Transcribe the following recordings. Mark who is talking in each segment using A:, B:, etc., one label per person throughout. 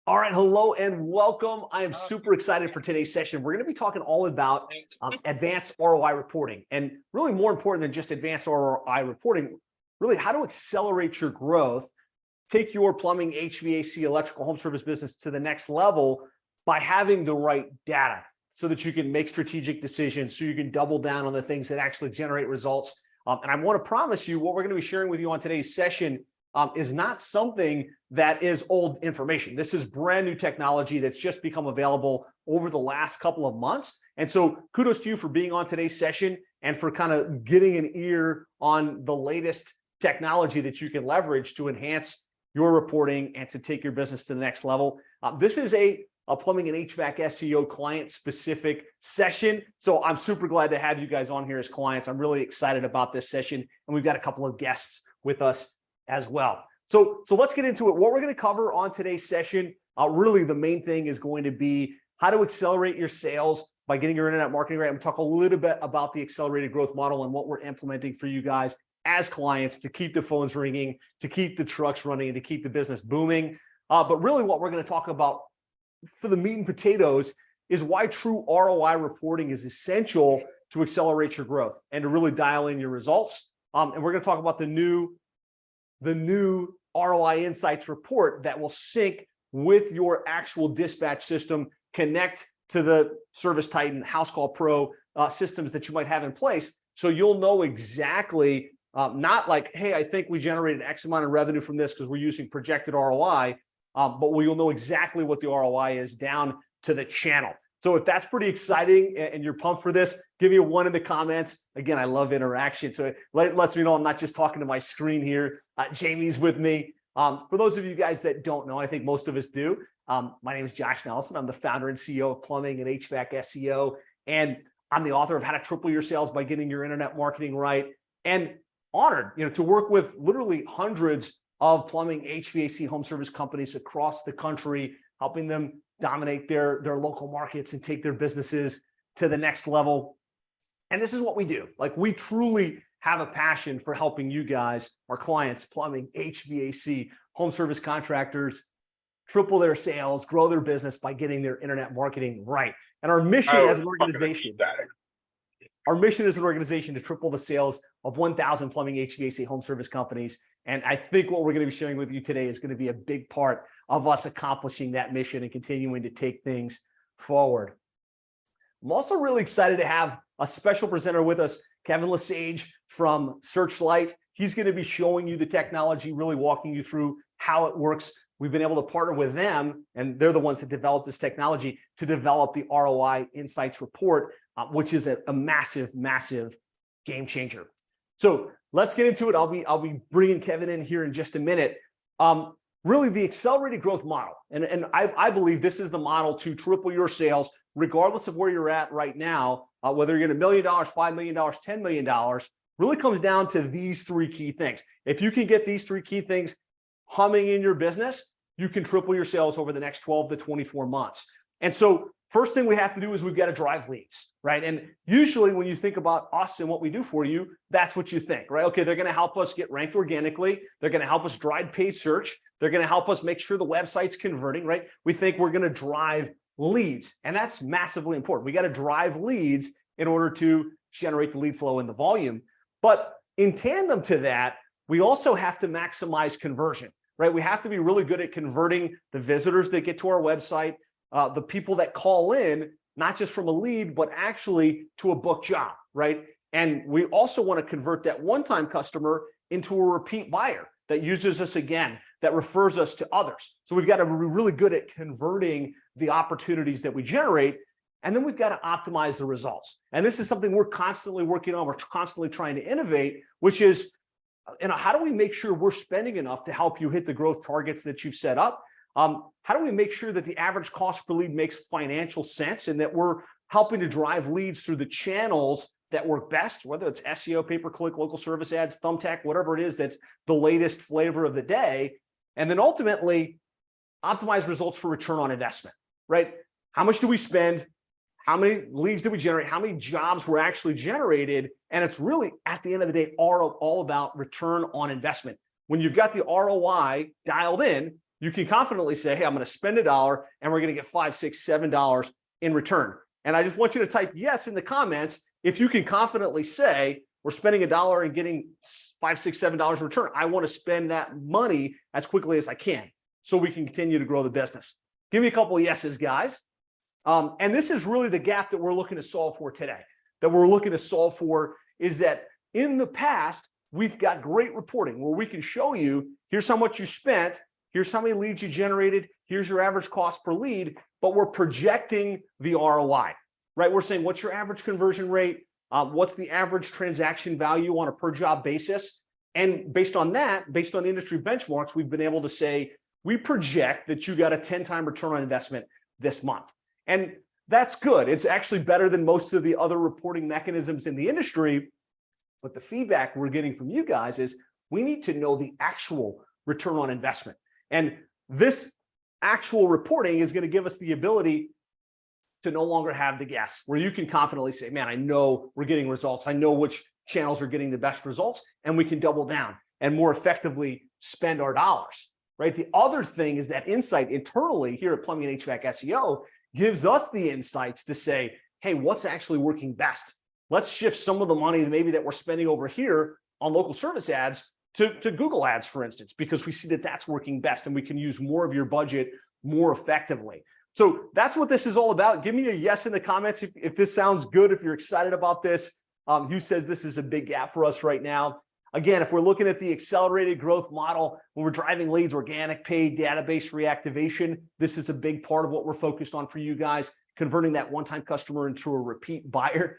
A: All right, hello and welcome. I am super excited for today's session. We're going to be talking all about advanced ROI reporting, and really more important than just advanced ROI reporting, really how to accelerate your growth, take your plumbing, HVAC, electrical, home service business to the next level by having the right data so that you can make strategic decisions, so you can double down on the things that actually generate results. And I want to promise you what we're going to be sharing with you on today's session is not something that is old information. This is brand new technology that's just become available over the last couple of months. And so kudos to you for being on today's session and for kind of getting an ear on the latest technology that you can leverage to enhance your reporting and to take your business to the next level. This is a plumbing and HVAC SEO client specific session. So I'm super glad to have you guys on here as clients. I'm really excited about this session, and we've got a couple of guests with us as well. So let's get into it. What we're going to cover on today's session, really the main thing is going to be how to accelerate your sales by getting your internet marketing right. I'm going to talk a little bit about the accelerated growth model and what we're implementing for you guys as clients to keep the phones ringing, to keep the trucks running, and to keep the business booming. But really what we're going to talk about for the meat and potatoes is why true ROI reporting is essential to accelerate your growth and to really dial in your results. And we're going to talk about the new ROI Insights Report that will sync with your actual dispatch system, connect to the Service Titan, House Call Pro systems that you might have in place. So you'll know exactly, not like, hey, I think we generated X amount of revenue from this because we're using projected ROI, but you'll know exactly what the ROI is down to the channel. So if that's pretty exciting and you're pumped for this, give me a 1 in the comments. Again, I love interaction. So it lets me know I'm not just talking to my screen here. Jamie's with me. For those of you guys that don't know, I think most of us do. My name is Josh Nelson. I'm the founder and CEO of Plumbing and HVAC SEO. And I'm the author of How to Triple Your Sales by Getting Your Internet Marketing Right. And honored, to work with literally hundreds of plumbing, HVAC, home service companies across the country, helping them dominate their local markets and take their businesses to the next level. And this is what we do. Like, we truly have a passion for helping you guys, our clients, plumbing, HVAC, home service contractors, triple their sales, grow their business by getting their internet marketing right. And our mission as an organization, to triple the sales of 1,000 plumbing, HVAC, home service companies. And I think what we're going to be sharing with you today is going to be a big part of us accomplishing that mission and continuing to take things forward. I'm also really excited to have a special presenter with us, Kevin Lesage from Searchlight. He's going to be showing you the technology, really walking you through how it works. We've been able to partner with them, and they're the ones that developed this technology to develop the ROI Insights Report, which is a massive, massive game changer. So let's get into it. I'll be bringing Kevin in here in just a minute. Really, the accelerated growth model, and I believe this is the model to triple your sales, regardless of where you're at right now, whether you're at $1 million, $5 million, $10 million, really comes down to these 3 key things. If you can get these 3 key things humming in your business, you can triple your sales over the next 12 to 24 months. And so first thing we have to do is we've got to drive leads, right? And usually when you think about us and what we do for you, that's what you think, right? Okay, they're going to help us get ranked organically. They're going to help us drive paid search. They're going to help us make sure the website's converting, right? We think we're going to drive leads, and that's massively important. We got to drive leads in order to generate the lead flow and the volume. But in tandem to that, we also have to maximize conversion, right? We have to be really good at converting the visitors that get to our website, the people that call in, not just from a lead, but actually to a book job, right? And we also want to convert that one-time customer into a repeat buyer that uses us again, that refers us to others. So we've got to be really good at converting the opportunities that we generate, and then we've got to optimize the results. And this is something we're constantly working on. We're constantly trying to innovate, which is, how do we make sure we're spending enough to help you hit the growth targets that you've set up? How do we make sure that the average cost per lead makes financial sense and that we're helping to drive leads through the channels that work best, whether it's SEO, pay-per-click, local service ads, Thumbtack, whatever it is that's the latest flavor of the day. And then ultimately optimize results for return on investment, right? How much do we spend? How many leads did we generate? How many jobs were actually generated? And it's really, at the end of the day, all about return on investment. when you've got the ROI dialed in, you can confidently say, hey, I'm going to spend $1 and we're going to get $5, $6, $7 in return. And I just want you to type yes in the comments if you can confidently say, we're spending $1 and getting $5, $6, $7 in return. I want to spend that money as quickly as I can so we can continue to grow the business. Give me a couple of yeses, guys. And this is really the gap that we're looking to solve for today. That we're looking to solve for is that in the past, we've got great reporting where we can show you, here's how much you spent, here's how many leads you generated, here's your average cost per lead, but we're projecting the ROI, right? We're saying, what's your average conversion rate? What's the average transaction value on a per job basis? And based on that, based on industry benchmarks, we've been able to say, we project that you got a 10-time return on investment this month. And that's good. It's actually better than most of the other reporting mechanisms in the industry. But the feedback we're getting from you guys is we need to know the actual return on investment. And this actual reporting is going to give us the ability to no longer have the guess, where you can confidently say, man, I know we're getting results. I know which channels are getting the best results, and we can double down and more effectively spend our dollars, right? The other thing is that insight internally here at Plumbing and HVAC SEO gives us the insights to say, hey, what's actually working best? Let's shift some of the money maybe that we're spending over here on local service ads to Google ads, for instance, because we see that that's working best and we can use more of your budget more effectively. So that's what this is all about. Give me a yes in the comments if this sounds good, if you're excited about this. Who says this is a big gap for us right now? Again, if we're looking at the accelerated growth model, when we're driving leads, organic, paid, database reactivation, this is a big part of what we're focused on for you guys, converting that one-time customer into a repeat buyer.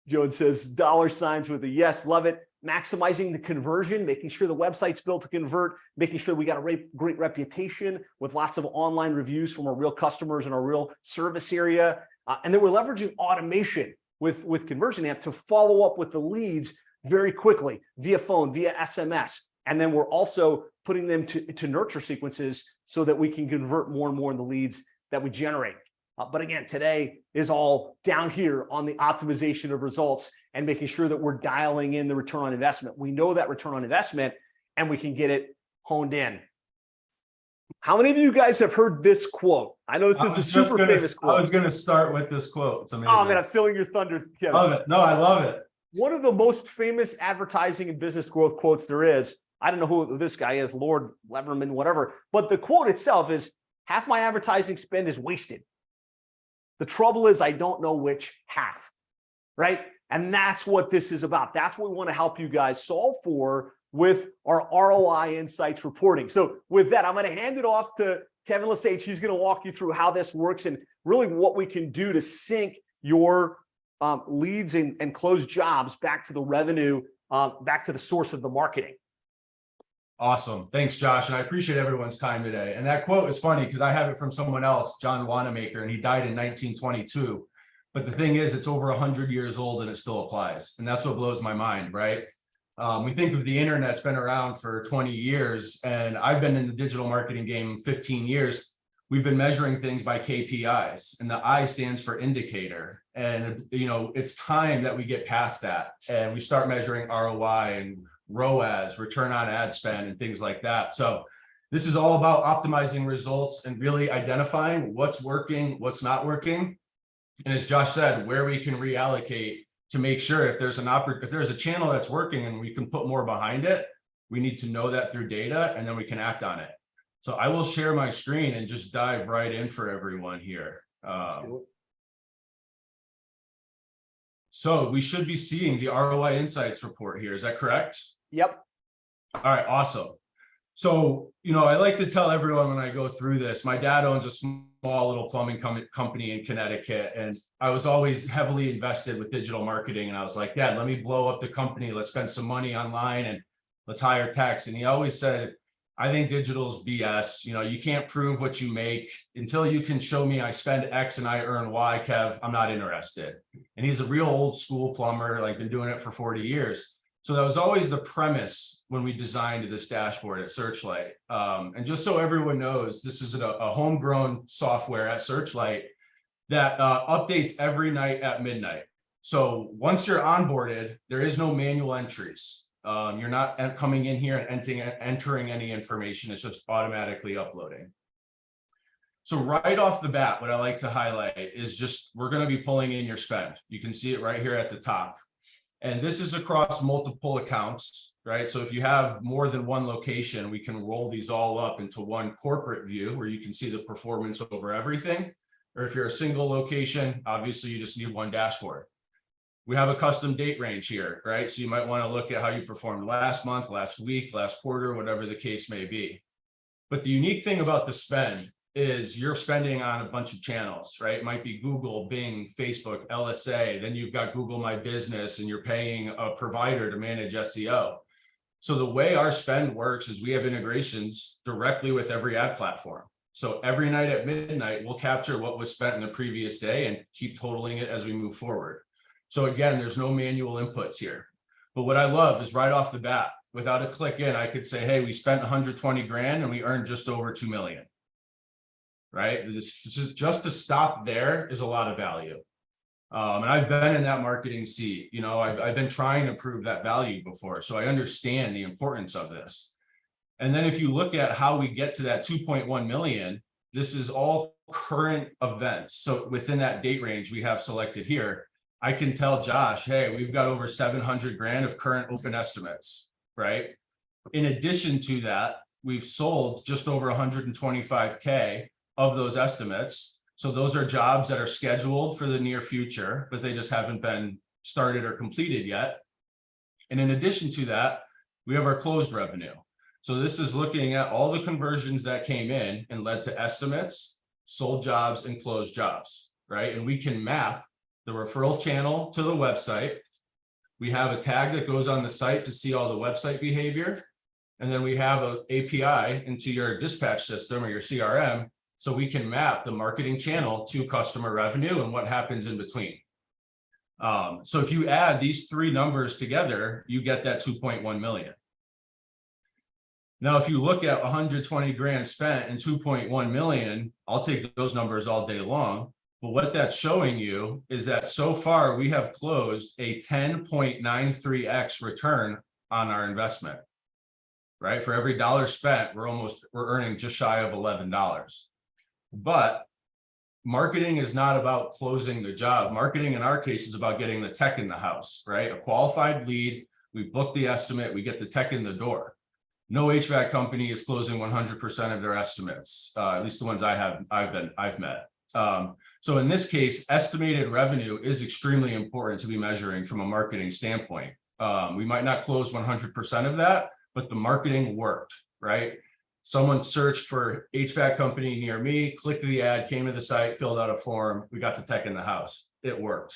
A: Joan says dollar signs with a yes, love it. Maximizing the conversion, making sure the website's built to convert, making sure we got a great reputation with lots of online reviews from our real customers in our real service area. And then we're leveraging automation with Conversion Amp to follow up with the leads very quickly via phone, via SMS. And then we're also putting them to nurture sequences so that we can convert more and more in the leads that we generate. But again, today is all down here on the optimization of results and making sure that we're dialing in the return on investment. We know that return on investment and we can get it honed in. How many of you guys have heard this quote? I know this is a super famous quote.
B: I was going to start with this quote. It's amazing.
A: Oh man, I'm stealing your thunder, Kevin.
B: Love it. No, I love it.
A: One of the most famous advertising and business growth quotes there is. I don't know who this guy is, Lord Leverman, whatever. But the quote itself is, half my advertising spend is wasted. The trouble is I don't know which half, right? And that's what this is about. That's what we want to help you guys solve for with our ROI Insights reporting. So with that, I'm going to hand it off to Kevin Lesage. He's going to walk you through how this works and really what we can do to sync your leads and close jobs back to the revenue, back to the source of the marketing.
B: Awesome. Thanks, Josh. And I appreciate everyone's time today. And that quote is funny because I have it from someone else, John Wanamaker, and he died in 1922. But the thing is, it's over 100 years old and it still applies. And that's what blows my mind, right? We think of the internet's been around for 20 years, and I've been in the digital marketing game 15 years. We've been measuring things by KPIs, and the I stands for indicator. And, you know, it's time that we get past that and we start measuring ROI and ROAS, return on ad spend, and things like that. So this is all about optimizing results and really identifying what's working, what's not working. And as Josh said, where we can reallocate to make sure if there's a channel that's working and we can put more behind it, we need to know that through data and then we can act on it. So I will share my screen and just dive right in for everyone here. So we should be seeing the ROI Insights report here. Is that correct?
A: Yep.
B: All right, awesome. So, you know, I like to tell everyone when I go through this, my dad owns a small little plumbing company in Connecticut, and I was always heavily invested with digital marketing. And I was like, Dad, let me blow up the company. Let's spend some money online and let's hire techs. And he always said, I think digital's BS. You know, you can't prove what you make until you can show me I spend X and I earn Y, Kev, I'm not interested. And he's a real old school plumber, like been doing it for 40 years. So that was always the premise when we designed this dashboard at Searchlight. And just so everyone knows, this is a homegrown software at Searchlight that updates every night at midnight. So once you're onboarded, there is no manual entries. You're not coming in here and entering any information. It's just automatically uploading. So right off the bat, what I like to highlight is just, we're going to be pulling in your spend. You can see it right here at the top. And this is across multiple accounts, right? So if you have more than one location, we can roll these all up into one corporate view where you can see the performance over everything. Or if you're a single location, obviously you just need one dashboard. We have a custom date range here, right? So you might want to look at how you performed last month, last week, last quarter, whatever the case may be. But the unique thing about the spend is you're spending on a bunch of channels, right? It might be Google, Bing, Facebook, LSA. Then you've got Google My Business, and you're paying a provider to manage SEO. So the way our spend works is we have integrations directly with every ad platform. So every night at midnight, we'll capture what was spent in the previous day and keep totaling it as we move forward. So again, there's no manual inputs here. But what I love is right off the bat, without a click in, I could say, hey, we spent 120 grand and we earned just over 2 million. Right? Just to stop there is a lot of value. And I've been in that marketing seat. You know, I've been trying to prove that value before. So I understand the importance of this. And then if you look at how we get to that 2.1 million, this is all current events. So within that date range we have selected here, I can tell Josh, hey, we've got over 700 grand of current open estimates, right? In addition to that, we've sold just over 125K of those estimates. So those are jobs that are scheduled for the near future, but they just haven't been started or completed yet. And in addition to that, we have our closed revenue. So this is looking at all the conversions that came in and led to estimates, sold jobs, and closed jobs, right? And we can map the referral channel to the website. We have a tag that goes on the site to see all the website behavior. And then we have an API into your dispatch system or your CRM, so we can map the marketing channel to customer revenue and what happens in between. So if you add these three numbers together, you get that 2.1 million. Now, if you look at 120 grand spent and 2.1 million, I'll take those numbers all day long. But what that's showing you is that so far we have closed a 10.93x return on our investment, right? For every dollar spent, we're earning just shy of $11. But marketing is not about closing the job. Marketing in our case is about getting the tech in the house, right? A qualified lead, we book the estimate, we get the tech in the door. No HVAC company is closing 100% of their estimates, at least the ones I've met. So in this case, estimated revenue is extremely important to be measuring from a marketing standpoint. We might not close 100% of that, but the marketing worked, right? Someone searched for HVAC company near me, clicked the ad, came to the site, filled out a form. We got the tech in the house. It worked.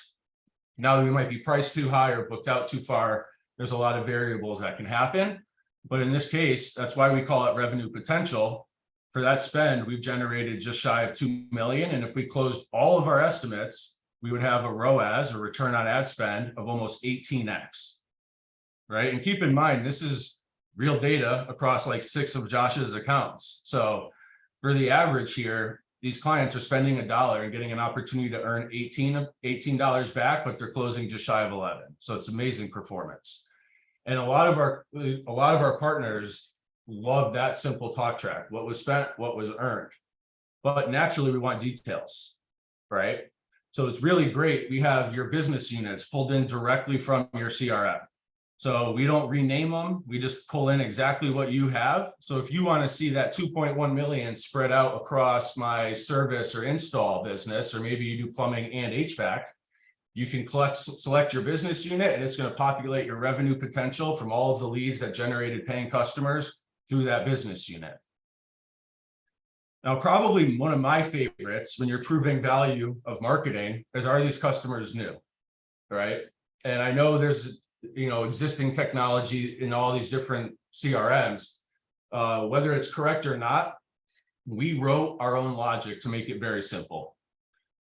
B: Now we might be priced too high or booked out too far. There's a lot of variables that can happen. But in this case, that's why we call it revenue potential. For that spend, we've generated just shy of 2 million. And if we closed all of our estimates, we would have a ROAS, or return on ad spend, of almost 18x, right? And keep in mind, this is real data across like 6 of Josh's accounts. So for the average here, these clients are spending $1 and getting an opportunity to earn $18 back, but they're closing just shy of 11. So it's amazing performance. And a lot of our partners love that simple talk track: what was spent, what was earned. But naturally, we want details, right? So it's really great. We have your business units pulled in directly from your CRM. So we don't rename them. We just pull in exactly what you have. So if you want to see that 2.1 million spread out across my service or install business, or maybe you do plumbing and HVAC, you can select your business unit, and it's going to populate your revenue potential from all of the leads that generated paying customers through that business unit. Now, probably one of my favorites when you're proving value of marketing is, are these customers new, right? And I know there's existing technology in all these different CRMs, whether it's correct or not, we wrote our own logic to make it very simple.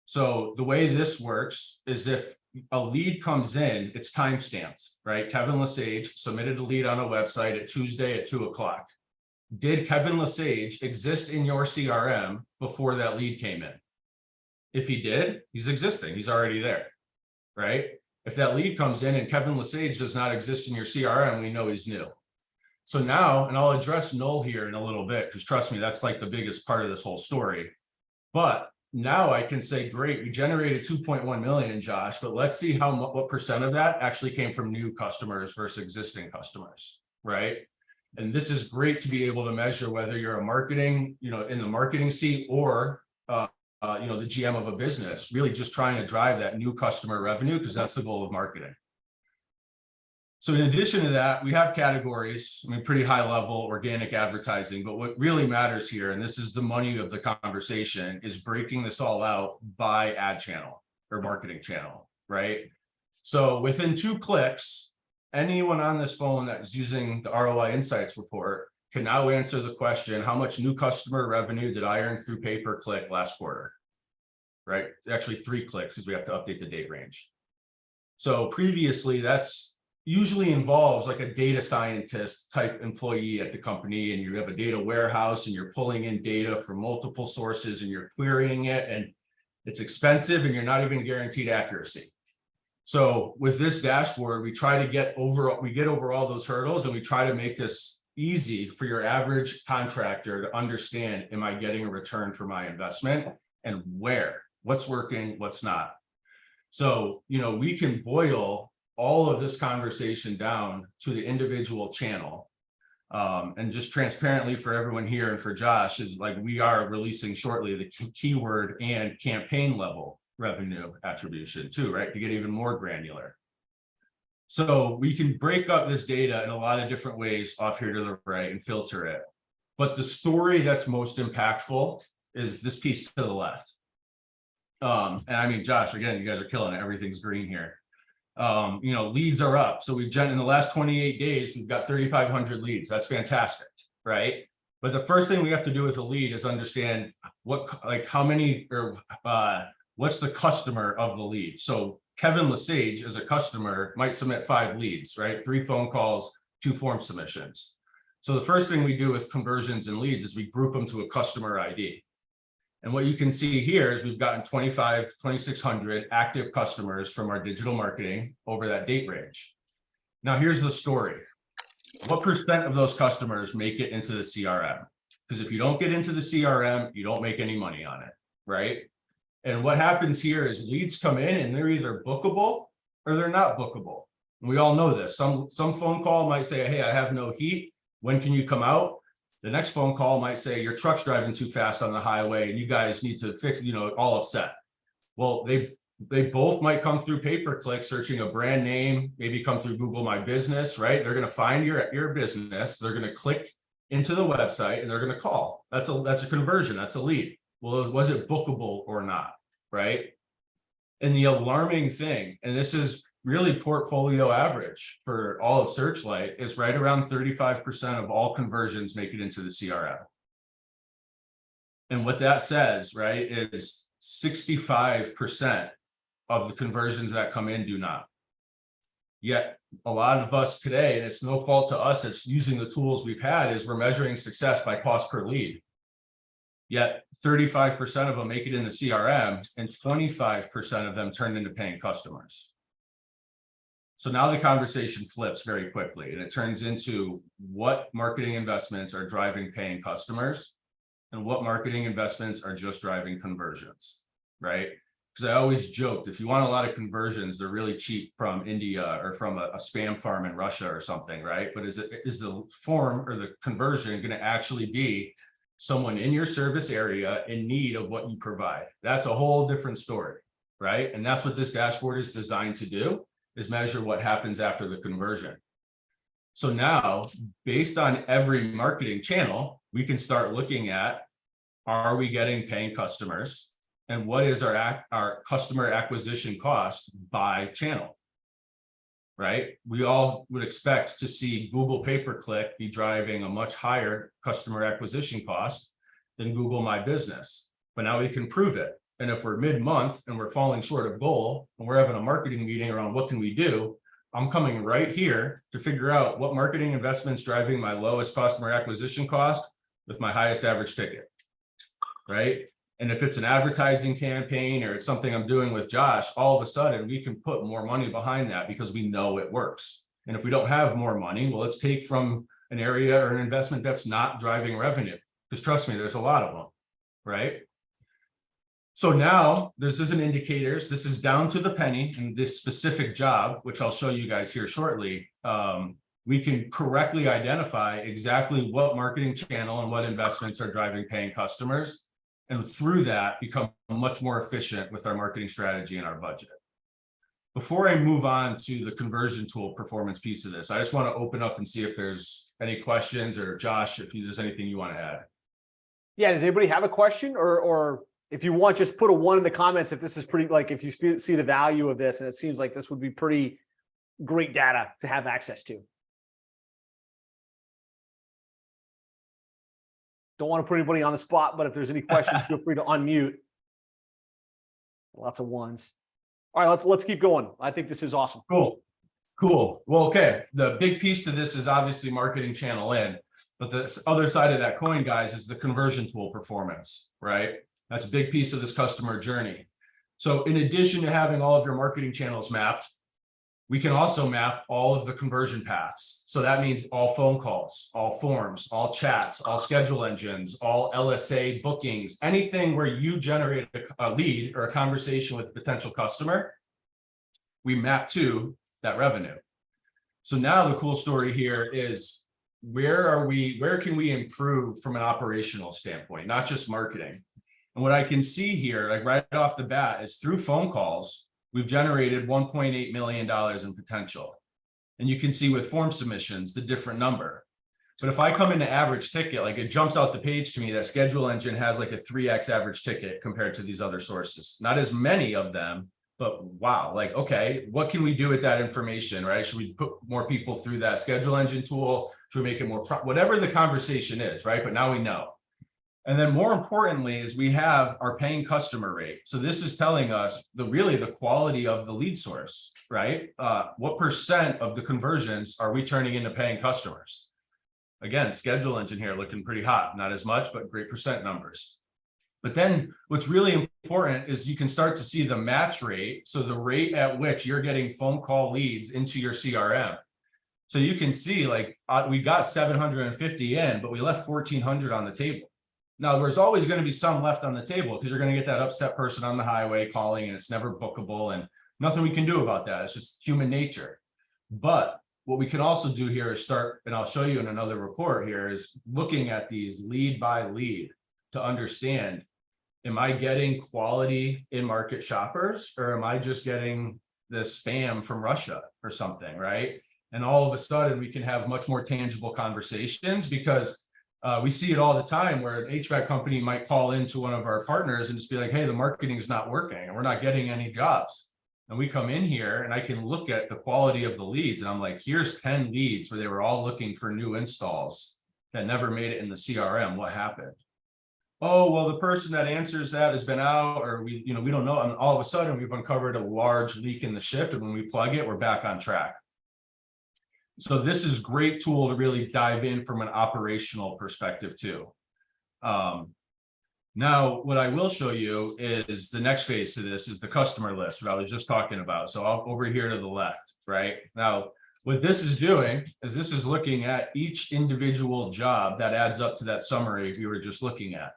B: So the way this works is, if a lead comes in, it's timestamped, right? Kevin Lesage submitted a lead on a website at Tuesday at 2:00. Did Kevin Lesage exist in your CRM before that lead came in? If he did, he's existing, he's already there, right? If that lead comes in and Kevin Lesage does not exist in your CRM, we know he's new. So now, and I'll address null here in a little bit, because trust me, that's like the biggest part of this whole story. But now I can say, great, we generated 2.1 million, Josh, but let's see what percent of that actually came from new customers versus existing customers, right? And this is great to be able to measure whether you're a marketing, in the marketing seat, or the GM of a business, really just trying to drive that new customer revenue, because that's the goal of marketing. So in addition to that, we have categories, pretty high level organic advertising, but what really matters here, and this is the money of the conversation, is breaking this all out by ad channel or marketing channel, right? So within 2 clicks, anyone on this phone that is using the ROI Insights Report can now answer the question, how much new customer revenue did I earn through pay-per-click last quarter, right? Actually 3 clicks, because we have to update the date range. So previously, that's usually involves like a data scientist type employee at the company, and you have a data warehouse and you're pulling in data from multiple sources and you're querying it, and it's expensive and you're not even guaranteed accuracy. So with this dashboard, we try to get over all those hurdles, and we try to make this easy for your average contractor to understand, am I getting a return for my investment, and what's working, what's not. So, we can boil all of this conversation down to the individual channel. And just transparently for everyone here and for Josh, is like, we are releasing shortly the keyword and campaign level revenue attribution too, right? To get even more granular. So we can break up this data in a lot of different ways off here to the right and filter it. But the story that's most impactful is this piece to the left. And Josh, again, you guys are killing it. Everything's green here. Leads are up. So in the last 28 days, we've got 3,500 leads. That's fantastic, right? But the first thing we have to do with a lead is understand how many, or what's the customer of the lead. So Kevin Lesage as a customer might submit 5 leads, right? 3 phone calls, 2 form submissions. So the first thing we do with conversions and leads is we group them to a customer ID. And what you can see here is we've gotten 2,600 active customers from our digital marketing over that date range. Now, here's the story. What percent of those customers make it into the CRM? Because if you don't get into the CRM, you don't make any money on it, right? And what happens here is leads come in and they're either bookable or they're not bookable. And we all know this. Some phone call might say, hey, I have no heat. When can you come out? The next phone call might say, your truck's driving too fast on the highway and you guys need to fix, all upset. Well, they both might come through pay-per-click, searching a brand name, maybe come through Google My Business, right? They're going to find your business. They're going to click into the website and they're going to call. That's a conversion. That's a lead. Well, was it bookable or not, right? And the alarming thing, and this is really portfolio average for all of Searchlight, is right around 35% of all conversions make it into the CRM. And what that says, right, is 65% of the conversions that come in do not. Yet a lot of us today, and it's no fault to us, it's using the tools we've had, is we're measuring success by cost per lead. Yet 35% of them make it in the CRM and 25% of them turn into paying customers. So now the conversation flips very quickly and it turns into what marketing investments are driving paying customers and what marketing investments are just driving conversions, right? Because I always joked, if you want a lot of conversions, they're really cheap from India or from a spam farm in Russia or something, right? But is the form or the conversion going to actually be someone in your service area in need of what you provide? That's a whole different story, right? And that's what this dashboard is designed to do, is measure what happens after the conversion. So now, based on every marketing channel, we can start looking at, are we getting paying customers? And what is our customer acquisition cost by channel, right? We all would expect to see Google pay-per-click be driving a much higher customer acquisition cost than Google My Business. But now we can prove it. And if we're mid-month and we're falling short of goal and we're having a marketing meeting around what can we do, I'm coming right here to figure out what marketing investments driving my lowest customer acquisition cost with my highest average ticket, right? And if it's an advertising campaign or it's something I'm doing with Josh, all of a sudden we can put more money behind that because we know it works. And if we don't have more money, well, let's take from an area or an investment that's not driving revenue. Because trust me, there's a lot of them, right? So now this isn't indicators. This is down to the penny in this specific job, which I'll show you guys here shortly. We can correctly identify exactly what marketing channel and what investments are driving paying customers. And through that, become much more efficient with our marketing strategy and our budget. Before I move on to the conversion tool performance piece of this, I just want to open up and see if there's any questions, or Josh, if there's anything you want to add.
A: Yeah, does anybody have a question, or if you want, just put a 1 in the comments if this is pretty, like if you see the value of this and it seems like this would be pretty great data to have access to. Don't want to put anybody on the spot, but if there's any questions, feel free to unmute. Lots of 1s. All right, let's keep going. I think this is awesome.
B: Cool. Well, okay. The big piece to this is obviously marketing channel in, but the other side of that coin, guys, is the conversion tool performance, right? That's a big piece of this customer journey. So in addition to having all of your marketing channels mapped, we can also map all of the conversion paths. So that means all phone calls, all forms, all chats, all schedule engines, all LSA bookings, anything where you generate a lead or a conversation with a potential customer, we map to that revenue. So now the cool story here is where can we improve from an operational standpoint, not just marketing? And what I can see here, like right off the bat, is through phone calls, we've generated $1.8 million in potential. And you can see with form submissions, the different number. But if I come into average ticket, like it jumps out the page to me that schedule engine has like a 3x average ticket compared to these other sources. Not as many of them, but wow, like, okay, what can we do with that information, right? Should we put more people through that schedule engine tool? Should we make it more, whatever the conversation is, right? But now we know. And then more importantly is we have our paying customer rate. So this is telling us really the quality of the lead source, right? What percent of the conversions are we turning into paying customers? Again, schedule engine here looking pretty hot, not as much, but great percent numbers. But then what's really important is you can start to see the match rate. So the rate at which you're getting phone call leads into your CRM. So you can see like we got 750 in, but we left 1,400 on the table. Now, there's always going to be some left on the table because you're going to get that upset person on the highway calling and it's never bookable and nothing we can do about that. It's just human nature. But what we can also do here is start, and I'll show you in another report here, is looking at these lead by lead to understand, am I getting quality in-market shoppers or am I just getting the spam from Russia or something, right? And all of a sudden we can have much more tangible conversations because we see it all the time where an HVAC company might call into one of our partners and just be like, hey, the marketing is not working and we're not getting any jobs. And we come in here and I can look at the quality of the leads and I'm like, here's 10 leads where they were all looking for new installs that never made it in the CRM. What happened? Oh, well, the person that answers that has been out, or we don't know. And all of a sudden we've uncovered a large leak in the ship. And when we plug it, we're back on track. So this is a great tool to really dive in from an operational perspective too. Now, what I will show you is the next phase to this is the customer list, what I was just talking about. So I'll over here to the left, right? Now, what this is doing is this is looking at each individual job that adds up to that summary we were just looking at.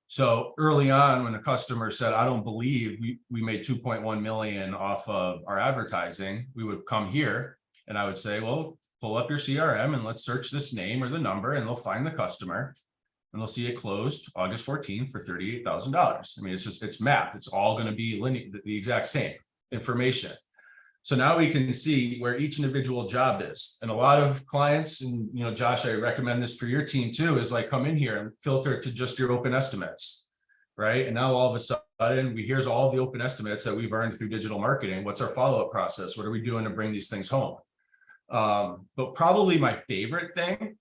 B: So early on, when a customer said, I don't believe we made 2.1 million off of our advertising, we would come here and I would say, well, pull up your CRM and let's search this name or the number and they'll find the customer and they'll see it closed August 14th for $38,000. I mean, it's mapped. It's all going to be linear, the exact same information. So now we can see where each individual job is. And a lot of clients, and Josh, I recommend this for your team too, is like come in here and filter it to just your open estimates, right? And now all of a sudden, here's all the open estimates that we've earned through digital marketing. What's our follow-up process? What are we doing to bring these things home? But probably my favorite thing,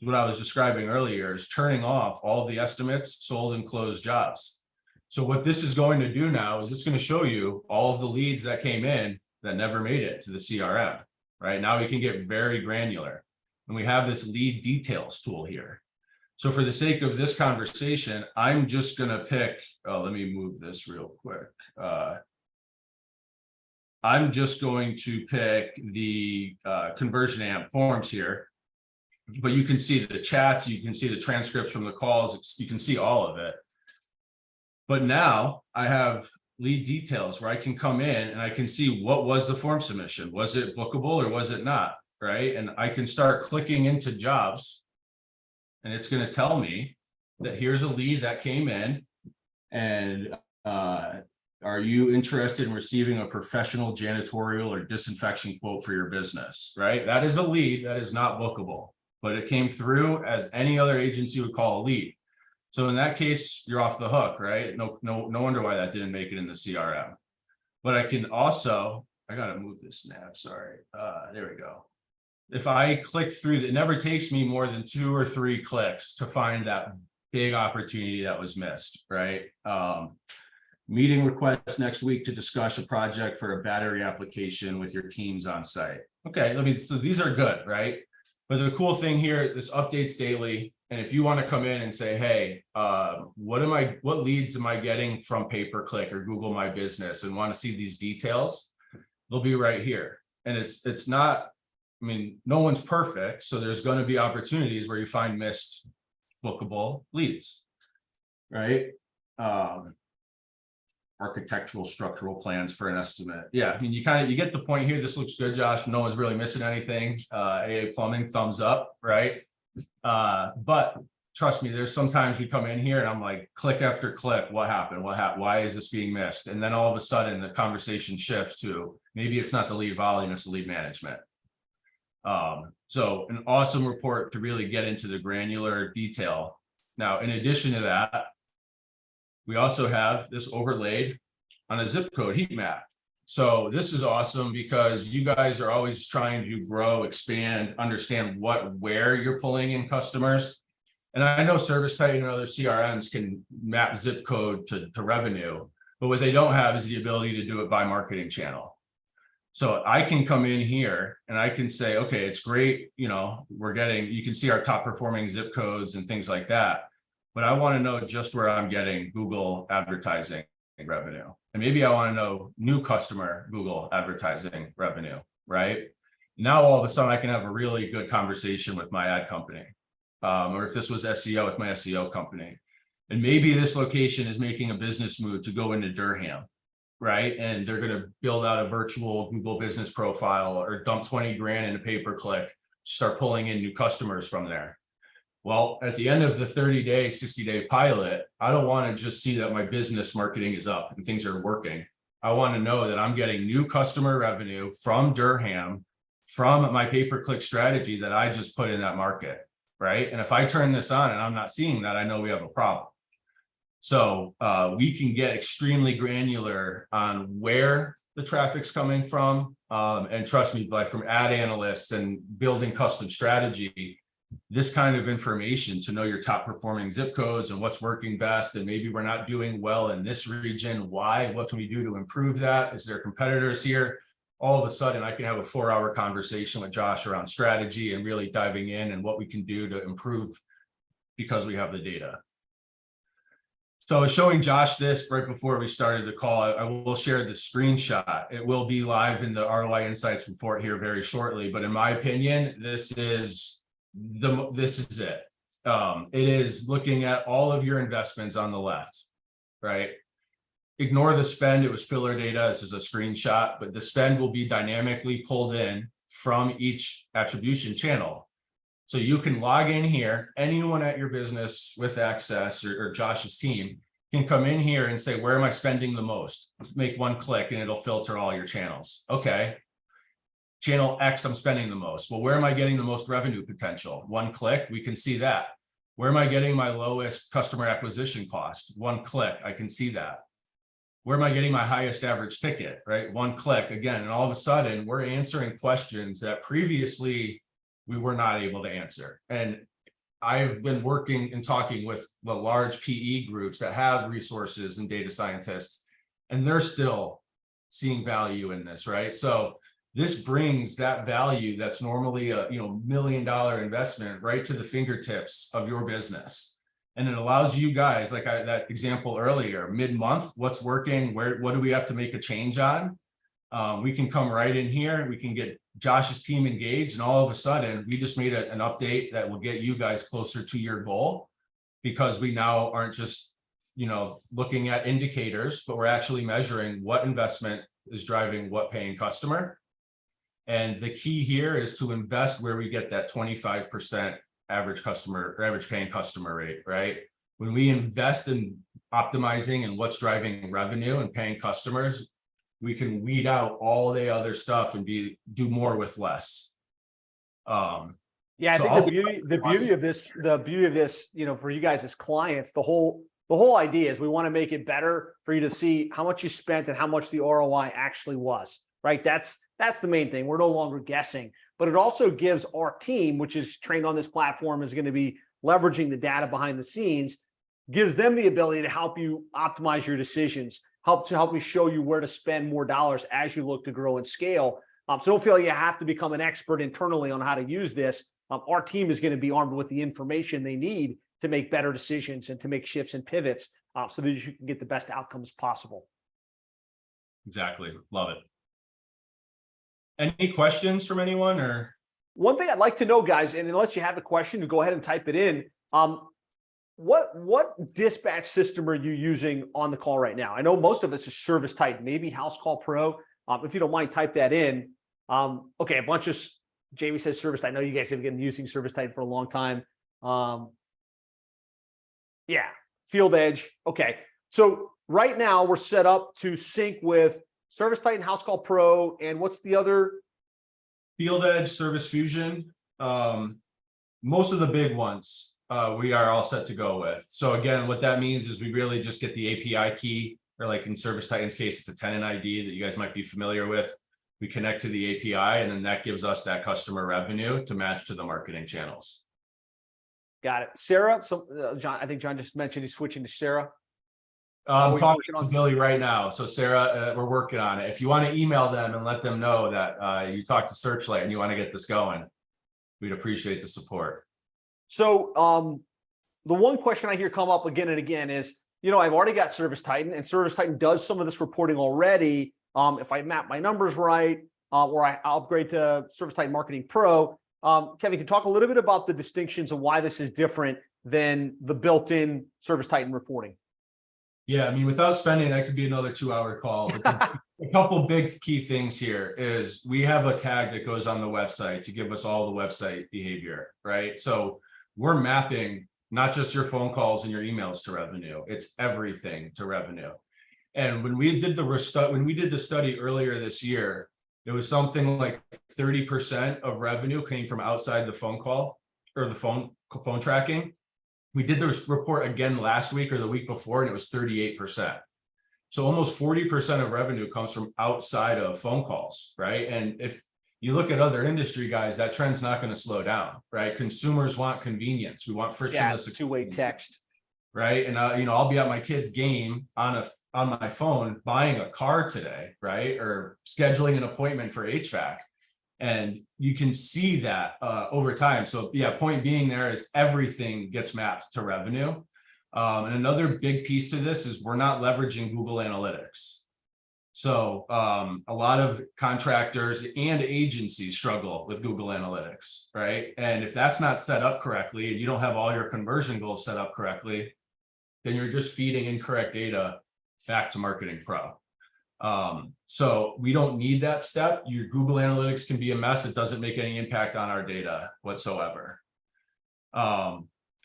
B: what I was describing earlier, is turning off all of the estimates, sold and closed jobs. So what this is going to do now is it's going to show you all of the leads that came in that never made it to the CRM, right? Now we can get very granular. And we have this lead details tool here. So for the sake of this conversation, I'm just going to pick, let me move this real quick. I'm just going to pick the conversion amp forms here, but you can see the chats, you can see the transcripts from the calls, you can see all of it. But now I have lead details where I can come in and I can see what was the form submission. Was it bookable or was it not, right? And I can start clicking into jobs and it's going to tell me that here's a lead that came in and are you interested in receiving a professional janitorial or disinfection quote for your business, right? That is a lead that is not bookable, but it came through as any other agency would call a lead. So in that case, you're off the hook, right? No wonder why that didn't make it in the CRM. But I can also, I got to move this snap, sorry. There we go. If I click through, it never takes me more than 2 or 3 clicks to find that big opportunity that was missed, right? Meeting requests next week to discuss a project for a battery application with your teams on site. Okay, so these are good, right? But the cool thing here, this updates daily. And if you want to come in and say, hey, what leads am I getting from pay-per-click or Google My Business and want to see these details, they'll be right here. And it's not, I mean, no one's perfect. So there's going to be opportunities where you find missed bookable leads, right? Architectural structural plans for an estimate. Yeah, I mean, you get the point here. This looks good, Josh. No one's really missing anything. AA Plumbing, thumbs up, right? But trust me, there's sometimes we come in here and I'm like, click after click, what happened? Why is this being missed? And then all of a sudden the conversation shifts to maybe it's not the lead volume, it's the lead management. So an awesome report to really get into the granular detail. Now, in addition to that, we also have this overlaid on a zip code heat map. So this is awesome because you guys are always trying to grow, expand, understand where you're pulling in customers. And I know ServiceTitan and other CRMs can map zip code to revenue, but what they don't have is the ability to do it by marketing channel. So I can come in here and I can say, okay, it's great. You know, you can see our top performing zip codes and things like that. But I want to know just where I'm getting Google advertising revenue. And maybe I want to know new customer Google advertising revenue, right? Now, all of a sudden I can have a really good conversation with my ad company. Or if this was SEO, with my SEO company. And maybe this location is making a business move to go into Durham, right? And they're going to build out a virtual Google business profile or dump 20 grand in a pay-per-click, start pulling in new customers from there. Well, at the end of the 30-day, 60-day pilot, I don't want to just see that my business marketing is up and things are working. I want to know that I'm getting new customer revenue from Durham, from my pay-per-click strategy that I just put in that market, right? And if I turn this on and I'm not seeing that, I know we have a problem. So we can get extremely granular on where the traffic's coming from. And trust me, like from ad analysts and building custom strategy, this kind of information to know your top performing zip codes and what's working best, and maybe we're not doing well in this region. Why? What can we do to improve that? Is there competitors here? All of a sudden, I can have a 4-hour conversation with Josh around strategy and really diving in and what we can do to improve because we have the data. So I was showing Josh this right before we started the call. I will share the screenshot. It will be live in the ROI Insights report here very shortly. But in my opinion, this is it. It is looking at all of your investments on the left, right? Ignore the spend. It was filler data. This is a screenshot, but the spend will be dynamically pulled in from each attribution channel. So you can log in here. Anyone at your business with access or Josh's team can come in here and say, where am I spending the most? Make one click and it'll filter all your channels. Okay. Channel X, I'm spending the most. Well, where am I getting the most revenue potential? One click, we can see that. Where am I getting my lowest customer acquisition cost? One click, I can see that. Where am I getting my highest average ticket, right? One click again, and all of a sudden we're answering questions that previously we were not able to answer. And I've been working and talking with the large PE groups that have resources and data scientists, and they're still seeing value in this, right? So This brings that value that's normally a $1 million investment right to the fingertips of your business. And it allows you guys, like that example earlier, mid-month, what's working, what do we have to make a change on? We can come right in here, we can get Josh's team engaged, and all of a sudden we just made an update that will get you guys closer to your goal, because we now aren't just looking at indicators, but we're actually measuring what investment is driving what paying customer. And the key here is to invest where we get that 25% average paying customer rate, right? When we invest in optimizing and what's driving revenue and paying customers, we can weed out all the other stuff and do more with less.
A: Yeah, I think the beauty of this, for you guys as clients, the whole idea is we want to make it better for you to see how much you spent and how much the ROI actually was, right? That's the main thing. We're no longer guessing, but it also gives our team, which is trained on this platform, is going to be leveraging the data behind the scenes, gives them the ability to help you optimize your decisions, help you show you where to spend more dollars as you look to grow and scale. So don't feel like you have to become an expert internally on how to use this. Our team is going to be armed with the information they need to make better decisions and to make shifts and pivots so that you can get the best outcomes possible.
B: Exactly. Love it. Any questions from anyone? Or
A: one thing I'd like to know, guys, and unless you have a question, go ahead and type it in. What dispatch system are you using on the call right now? I know most of us is ServiceTitan, maybe House Call Pro. If you don't mind, type that in. Okay, a bunch of Jamie says ServiceTitan. I know you guys have been using ServiceTitan for a long time. Yeah, Field Edge. Okay, so right now we're set up to sync with ServiceTitan, House Call Pro, and what's the other?
B: Field Edge, Service Fusion. Most of the big ones we are all set to go with. So again, what that means is we really just get the API key, or like in ServiceTitan's case, it's a tenant ID that you guys might be familiar with. We connect to the API, and then that gives us that customer revenue to match to the marketing channels.
A: Got it. Sarah, John, I think John just mentioned he's switching to Sarah.
B: I'm talking to Billy right now. So Sarah, we're working on it. If you want to email them and let them know that you talked to Searchlight and you want to get this going, we'd appreciate the support.
A: So the one question I hear come up again and again is, I've already got ServiceTitan, and ServiceTitan does some of this reporting already. If I map my numbers right, or I upgrade to ServiceTitan Marketing Pro, Kevin, can you talk a little bit about the distinctions of why this is different than the built-in ServiceTitan reporting?
B: Yeah, I mean, without spending, that could be another 2-hour call. But a couple big key things here is we have a tag that goes on the website to give us all the website behavior, right? So we're mapping not just your phone calls and your emails to revenue, it's everything to revenue. And when we did the study earlier this year, it was something like 30% of revenue came from outside the phone call or the phone tracking. We did this report again last week or the week before, and it was 38%. So almost 40% of revenue comes from outside of phone calls, right? And if you look at other industry guys, that trend's not going to slow down, right? Consumers want convenience. We want frictionless
A: two-way text,
B: right? And I'll be at my kid's game on my phone buying a car today, right? Or scheduling an appointment for HVAC. And you can see that over time. So yeah, point being there is everything gets mapped to revenue. And another big piece to this is we're not leveraging Google Analytics. So a lot of contractors and agencies struggle with Google Analytics, right? And if that's not set up correctly and you don't have all your conversion goals set up correctly, then you're just feeding incorrect data back to Marketing Pro. So we don't need that step. Your Google Analytics can be a mess. It doesn't make any impact on our data whatsoever.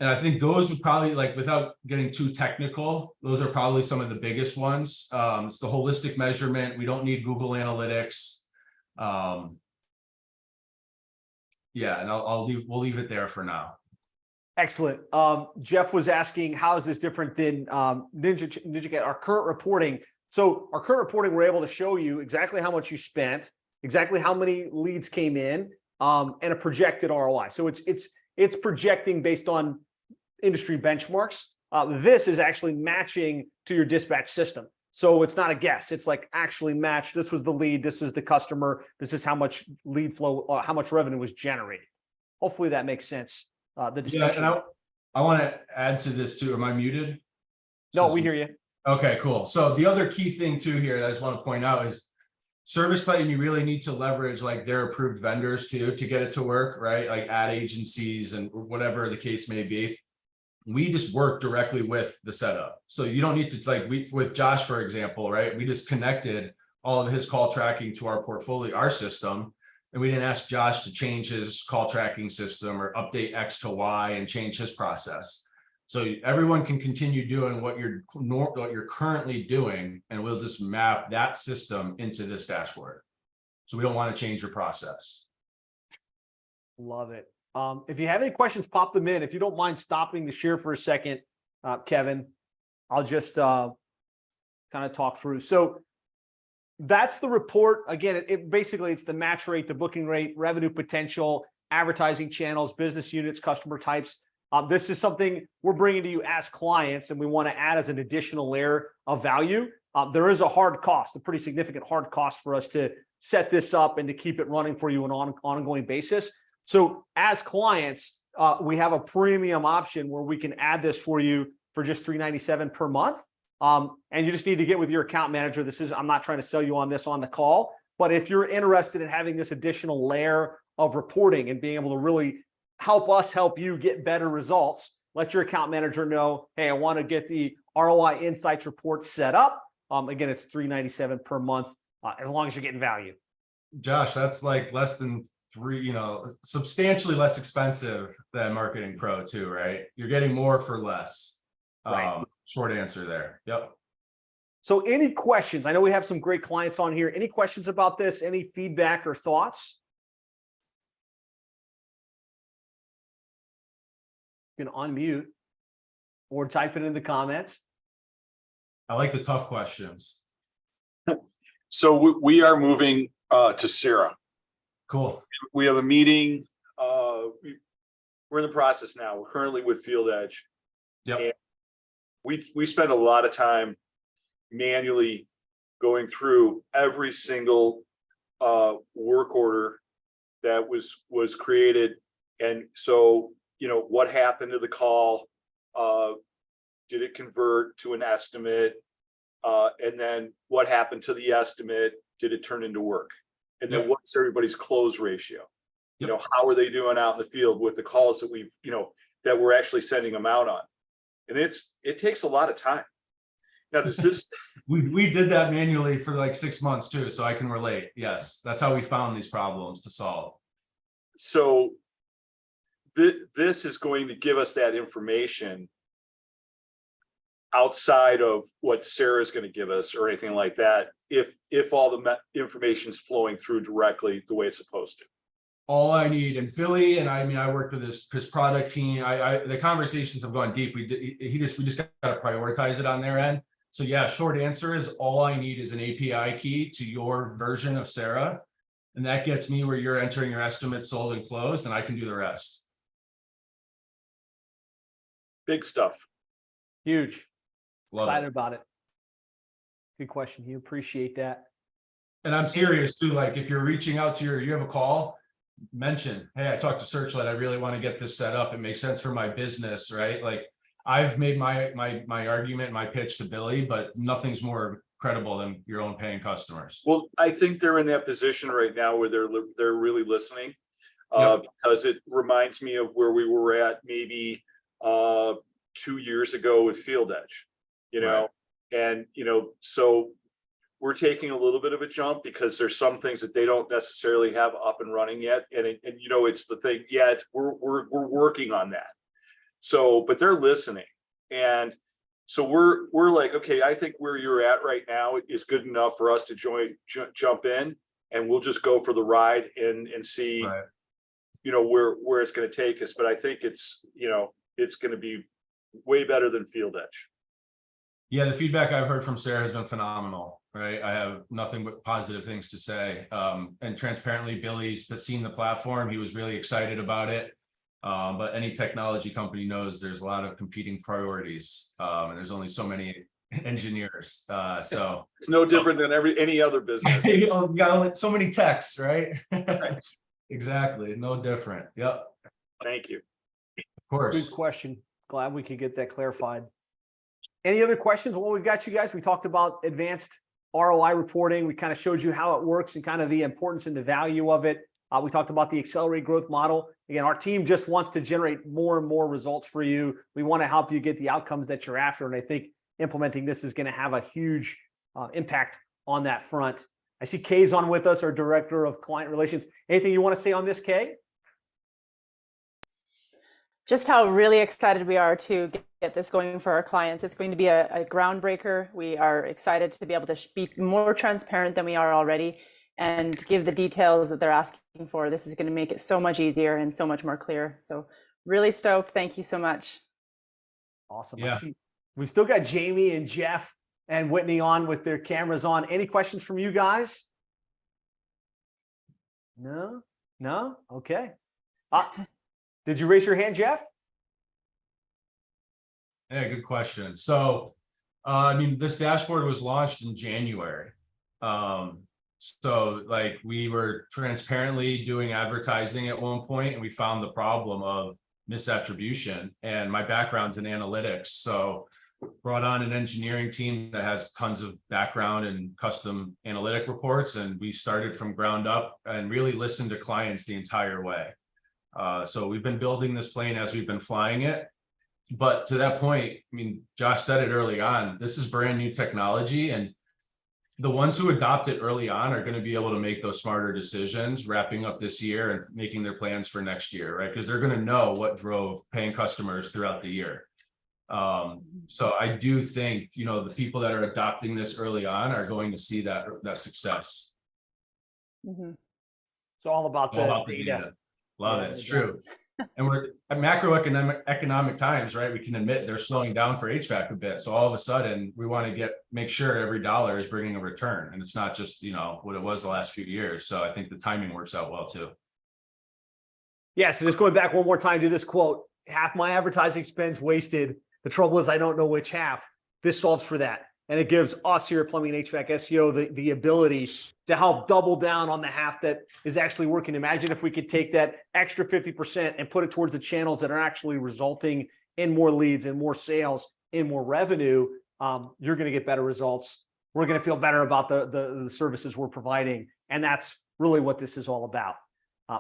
B: And I think those would probably, like, without getting too technical, those are probably some of the biggest ones. It's the holistic measurement. We don't need Google Analytics. Yeah, and we'll leave it there for now.
A: Excellent. Jeff was asking, how is this different than NinjaCat, our current reporting? So our current reporting, we're able to show you exactly how much you spent, exactly how many leads came in, and a projected ROI. So it's projecting based on industry benchmarks. This is actually matching to your dispatch system. So it's not a guess. It's like actually matched. This was the lead. This is the customer. This is how much lead flow, how much revenue was generated. Hopefully that makes sense. The distinction.
B: Yeah, and I want to add to this too. Am I muted?
A: No, we hear you.
B: Okay, cool. So the other key thing too here that I just want to point out is ServiceTitan, you really need to leverage like their approved vendors too to get it to work, right? Like ad agencies and whatever the case may be. We just work directly with the setup. So you don't need to like with Josh, for example, right? We just connected all of his call tracking to our portfolio, our system. And we didn't ask Josh to change his call tracking system or update X to Y and change his process. So everyone can continue doing what you're currently doing, and we'll just map that system into this dashboard. So we don't want to change your process.
A: Love it. If you have any questions, pop them in. If you don't mind stopping the share for a second, Kevin, I'll just kind of talk through. So that's the report. Again, basically it's the match rate, the booking rate, revenue potential, advertising channels, business units, customer types. This is something we're bringing to you as clients, and we want to add as an additional layer of value. There is a hard cost, a pretty significant hard cost for us to set this up and to keep it running for you on an ongoing basis. So as clients, we have a premium option where we can add this for you for just $397 per month. And you just need to get with your account manager. I'm not trying to sell you on this on the call, but if you're interested in having this additional layer of reporting and being able to really help us help you get better results, let your account manager know, hey, I want to get the ROI Insights Report set up. Again, it's $397 per month, as long as you're getting value.
B: Josh, that's like less than substantially less expensive than Marketing Pro too, right? You're getting more for less.
A: Right.
B: Short answer there. Yep.
A: So any questions? I know we have some great clients on here. Any questions about this? Any feedback or thoughts? You can unmute or type it in the comments.
B: I like the tough questions.
C: So we are moving to Sarah.
B: Cool.
C: We have a meeting. We're in the process now. We're currently with Field Edge.
B: Yep.
C: And we spend a lot of time manually going through every single work order that was created. And so, what happened to the call? Did it convert to an estimate? And then what happened to the estimate? Did it turn into work? And then what's everybody's close ratio? How are they doing out in the field with the calls that that we're actually sending them out on? And it takes a lot of time. Now, does this?
B: we did that manually for like 6 months too, so I can relate. Yes, that's how we found these problems to solve.
C: So this is going to give us that information outside of what Sarah's going to give us or anything like that, if all the information is flowing through directly the way it's supposed to.
B: All I need, and Billy, and I worked with his product team. The conversations have gone deep. We just got to prioritize it on their end. So yeah, short answer is all I need is an API key to your version of Sarah. And that gets me where you're entering your estimate sold and closed, and I can do the rest.
C: Big stuff.
A: Huge.
B: Love
A: Excited
B: it.
A: about it. Good question. You appreciate that.
B: And I'm serious too. Like if you're reaching out to you have a call, mention, hey, I talked to Searchlight. I really want to get this set up. It makes sense for my business, right? Like I've made my argument, my pitch to Billy, but nothing's more credible than your own paying customers.
C: Well, I think they're in that position right now where they're really listening, because it reminds me of where we were at maybe 2 years ago with Field Edge,
B: Right.
C: and so we're taking a little bit of a jump because there's some things that they don't necessarily have up and running yet, and it's the thing. Yeah, we're working on that. So, but they're listening, and so we're like, okay, I think where you're at right now is good enough for us to jump in, and we'll just go for the ride and see,
B: Right.
C: Where it's going to take us. But I think it's going to be way better than Field Edge.
B: Yeah, the feedback I've heard from Sarah has been phenomenal, right? I have nothing but positive things to say. And transparently, Billy's seen the platform. He was really excited about it. But any technology company knows there's a lot of competing priorities. And there's only so many engineers. So
C: It's no different than any other business.
B: you got so many texts, right?
C: Right.
B: Exactly. No different. Yep.
C: Thank you.
B: Of
A: Good
B: course.
A: question. Glad we could get that clarified. Any other questions? Well, we've got you guys. We talked about advanced ROI reporting. We kind of showed you how it works and kind of the importance and the value of it. We talked about the accelerate growth model. Again, our team just wants to generate more and more results for you. We want to help you get the outcomes that you're after. And I think implementing this is going to have a huge impact on that front. I see Kay's on with us, our Director of Client Relations. Anything you want to say on this, Kay?
D: Just how really excited we are to get this going for our clients. It's going to be a groundbreaker. We are excited to be able to be more transparent than we are already and give the details that they're asking for. This is going to make it so much easier and so much more clear. So really stoked. Thank you so much.
A: Awesome.
B: Yeah.
A: I see we've still got Jamie and Jeff and Whitney on with their cameras on. Any questions from you guys? No? Okay. Did you raise your hand, Jeff?
B: Yeah, good question. So, I mean, this dashboard was launched in January. So like we were transparently doing advertising at one point and we found the problem of misattribution, and my background's in analytics. So brought on an engineering team that has tons of background in custom analytic reports. And we started from ground up and really listened to clients the entire way. So we've been building this plane as we've been flying it. But to that point, I mean, Josh said it early on, this is brand new technology, and the ones who adopt it early on are going to be able to make those smarter decisions wrapping up this year and making their plans for next year, right? Because they're going to know what drove paying customers throughout the year. So I do think, you know, the people that are adopting this early on are going to see that success.
D: Mm-hmm.
A: It's all about
B: All
A: the
B: about
A: data.
B: Love it. It's true. And we're at macroeconomic times, right? We can admit they're slowing down for HVAC a bit. So all of a sudden we want to make sure every dollar is bringing a return, and it's not just, you know, what it was the last few years. So I think the timing works out well too.
A: Yeah. So just going back one more time to this quote, half my advertising spend's wasted. The trouble is I don't know which half. This solves for that. And it gives us here at Plumbing and HVAC SEO the ability to help double down on the half that is actually working. Imagine if we could take that extra 50% and put it towards the channels that are actually resulting in more leads and more sales and more revenue. You're going to get better results. We're going to feel better about the services we're providing. And that's really what this is all about.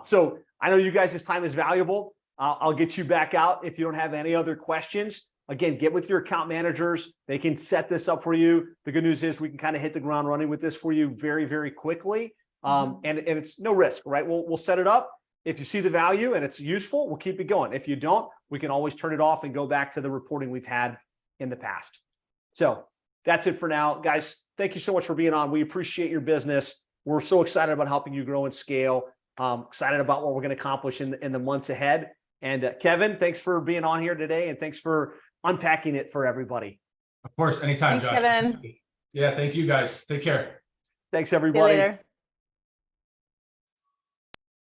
A: So I know you guys' time is valuable. I'll get you back out if you don't have any other questions. Again, get with your account managers. They can set this up for you. The good news is we can kind of hit the ground running with this for you very, very quickly. And it's no risk, right? We'll set it up. If you see the value and it's useful, we'll keep it going. If you don't, we can always turn it off and go back to the reporting we've had in the past. So that's it for now. Guys, thank you so much for being on. We appreciate your business. We're so excited about helping you grow and scale. Excited about what we're going to accomplish in the months ahead. And Kevin, thanks for being on here today. And thanks for unpacking it for everybody.
B: Of course, anytime,
D: Thanks,
B: Josh.
D: Kevin.
B: Yeah, thank you guys. Take care.
A: Thanks,
D: See you
A: everybody.
D: later.